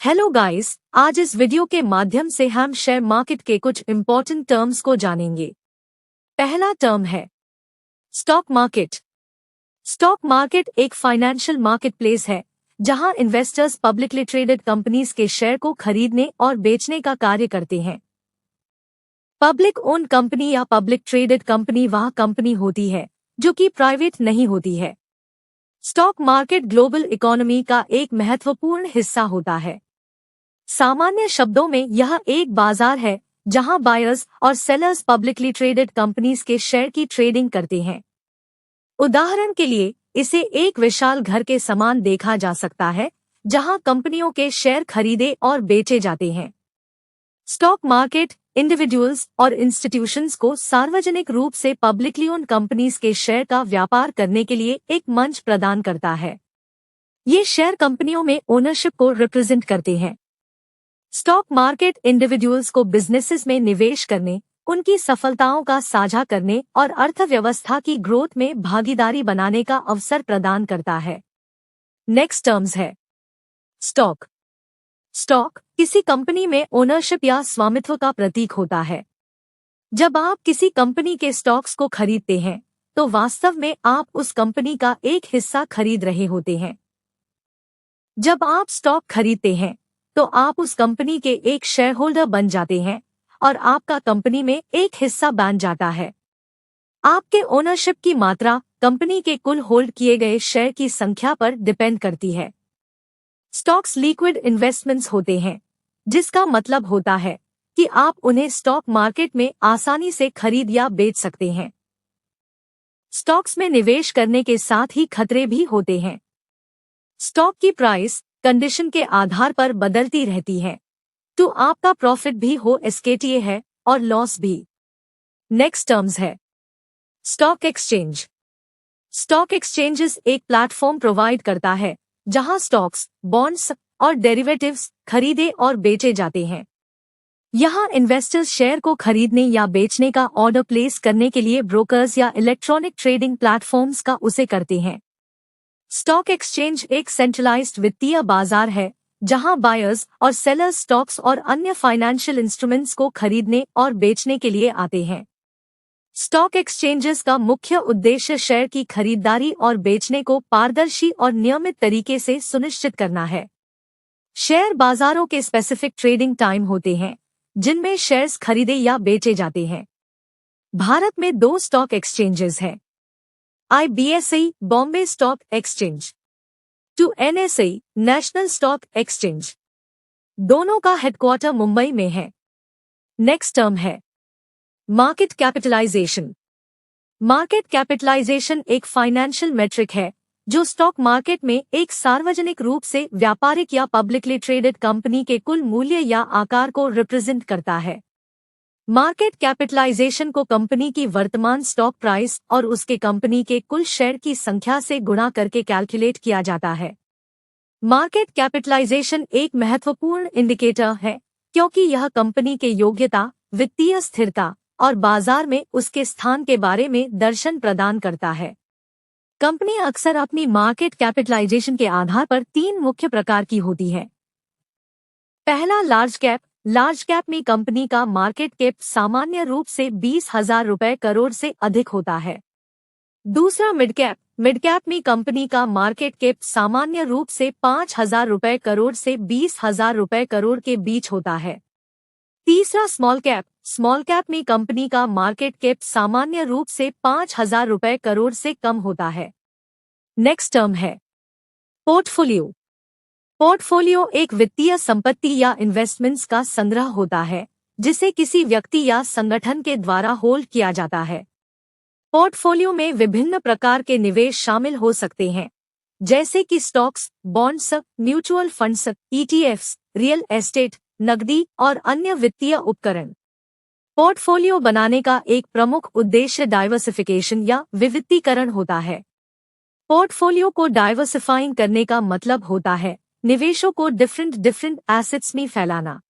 Hello guys, आज इस video के माध्यम से हम शेयर मार्केट के कुछ इम्पोर्टेंट टर्म्स को जानेंगे। पहला टर्म है स्टॉक मार्केट। स्टॉक मार्केट एक फाइनेंशियल मार्केट प्लेस है जहां इन्वेस्टर्स पब्लिकली ट्रेडेड कंपनीज के शेयर को खरीदने और बेचने का कार्य करते हैं। पब्लिक ओन कंपनी या पब्लिक ट्रेडेड कंपनी वह कंपनी होती है जो कि प्राइवेट नहीं होती है। स्टॉक मार्केट ग्लोबल इकोनॉमी का एक महत्वपूर्ण हिस्सा होता है। सामान्य शब्दों में यह एक बाजार है जहां बायर्स और सेलर्स पब्लिकली ट्रेडेड कंपनीज के शेयर की ट्रेडिंग करते हैं। उदाहरण के लिए इसे एक विशाल घर के समान देखा जा सकता है जहां कंपनियों के शेयर खरीदे और बेचे जाते हैं। स्टॉक मार्केट इंडिविजुअल्स और इंस्टीट्यूशंस को सार्वजनिक रूप से पब्लिकली ओन्ड कंपनीज के शेयर का व्यापार करने के लिए एक मंच प्रदान करता है। ये शेयर कंपनियों में ओनरशिप को रिप्रेजेंट करते हैं। स्टॉक मार्केट इंडिविजुअल्स को बिजनेसेस में निवेश करने, उनकी सफलताओं का साझा करने और अर्थव्यवस्था की ग्रोथ में भागीदारी बनाने का अवसर प्रदान करता है। नेक्स्ट टर्म्स है स्टॉक। स्टॉक किसी कंपनी में ओनरशिप या स्वामित्व का प्रतीक होता है। जब आप किसी कंपनी के स्टॉक्स को खरीदते हैं तो वास्तव में आप उस कंपनी का एक हिस्सा खरीद रहे होते हैं। जब आप स्टॉक खरीदते हैं तो आप उस कंपनी के एक शेयर होल्डर बन जाते हैं और आपका कंपनी में एक हिस्सा बन जाता है। आपके ओनरशिप की मात्रा कंपनी के कुल होल्ड किए गए शेयर की संख्या पर डिपेंड करती है। स्टॉक्स लिक्विड इन्वेस्टमेंट्स होते हैं, जिसका मतलब होता है कि आप उन्हें स्टॉक मार्केट में आसानी से खरीद या बेच सकते हैं। स्टॉक्स में निवेश करने के साथ ही खतरे भी होते हैं। स्टॉक की प्राइस कंडीशन के आधार पर बदलती रहती है, तो आपका प्रॉफिट भी हो सकता है और लॉस भी। नेक्स्ट टर्म्स है स्टॉक एक्सचेंज। स्टॉक एक्सचेंजेस एक प्लेटफॉर्म प्रोवाइड करता है जहां स्टॉक्स, बॉन्ड्स और डेरिवेटिव्स खरीदे और बेचे जाते हैं। यहां इन्वेस्टर्स शेयर को खरीदने या बेचने का ऑर्डर प्लेस करने के लिए ब्रोकर्स या इलेक्ट्रॉनिक ट्रेडिंग प्लेटफॉर्म्स का उसे करते हैं। स्टॉक एक्सचेंज एक सेंट्रलाइज्ड वित्तीय बाजार है जहां बायर्स और सेलर्स स्टॉक्स और अन्य फाइनेंशियल इंस्ट्रूमेंट्स को खरीदने और बेचने के लिए आते हैं। स्टॉक एक्सचेंजेस का मुख्य उद्देश्य शेयर की खरीदारी और बेचने को पारदर्शी और नियमित तरीके से सुनिश्चित करना है। शेयर बाजारों के स्पेसिफिक ट्रेडिंग टाइम होते हैं जिनमें शेयर्स खरीदे या बेचे जाते हैं। भारत में 2 स्टॉक एक्सचेंजेस हैं, IBSE Bombay stock exchange, two NSE national stock exchange. दोनों का हेडक्वार्टर मुंबई में है। नेक्स्ट टर्म है मार्केट कैपिटलाइजेशन। मार्केट कैपिटलाइजेशन एक फाइनेंशियल मेट्रिक है जो स्टॉक मार्केट में एक सार्वजनिक रूप से व्यापारिक या पब्लिकली ट्रेडेड कंपनी के कुल मूल्य या आकार को रिप्रेजेंट करता है। मार्केट कैपिटलाइजेशन को कंपनी की वर्तमान स्टॉक प्राइस और उसके कंपनी के कुल शेयर की संख्या से गुणा करके कैलकुलेट किया जाता है। मार्केट कैपिटलाइजेशन एक महत्वपूर्ण इंडिकेटर है क्योंकि यह कंपनी के योग्यता, वित्तीय स्थिरता और बाजार में उसके स्थान के बारे में दर्शन प्रदान करता है। कंपनी अक्सर अपनी मार्केट कैपिटलाइजेशन के आधार पर 3 मुख्य प्रकार की होती है। पहला लार्ज कैप। लार्ज कैप में कंपनी का मार्केट कैप सामान्य रूप से 20,000 रुपए करोड़ से अधिक होता है। दूसरा मिड कैप। मिड कैप में कंपनी का मार्केट कैप सामान्य रूप से 5,000 रुपए करोड़ से 20,000 रुपए करोड़ के बीच होता है। तीसरा स्मॉल कैप। स्मॉल कैप में कंपनी का मार्केट कैप सामान्य रूप से 5,000 रुपए करोड़ से कम होता है। नेक्स्ट टर्म है पोर्टफोलियो। पोर्टफोलियो एक वित्तीय संपत्ति या इन्वेस्टमेंट्स का संग्रह होता है जिसे किसी व्यक्ति या संगठन के द्वारा होल्ड किया जाता है। पोर्टफोलियो में विभिन्न प्रकार के निवेश शामिल हो सकते हैं, जैसे कि stocks, bonds, mutual funds, ETFs, real estate, नकदी और अन्य वित्तीय उपकरण। पोर्टफोलियो बनाने का एक प्रमुख उद्देश्य डाइवर्सिफिकेशन या विविधीकरण होता है। पोर्टफोलियो को डाइवर्सिफाइंग करने का मतलब होता है निवेशों को डिफरेंट एसेट्स में फैलाना।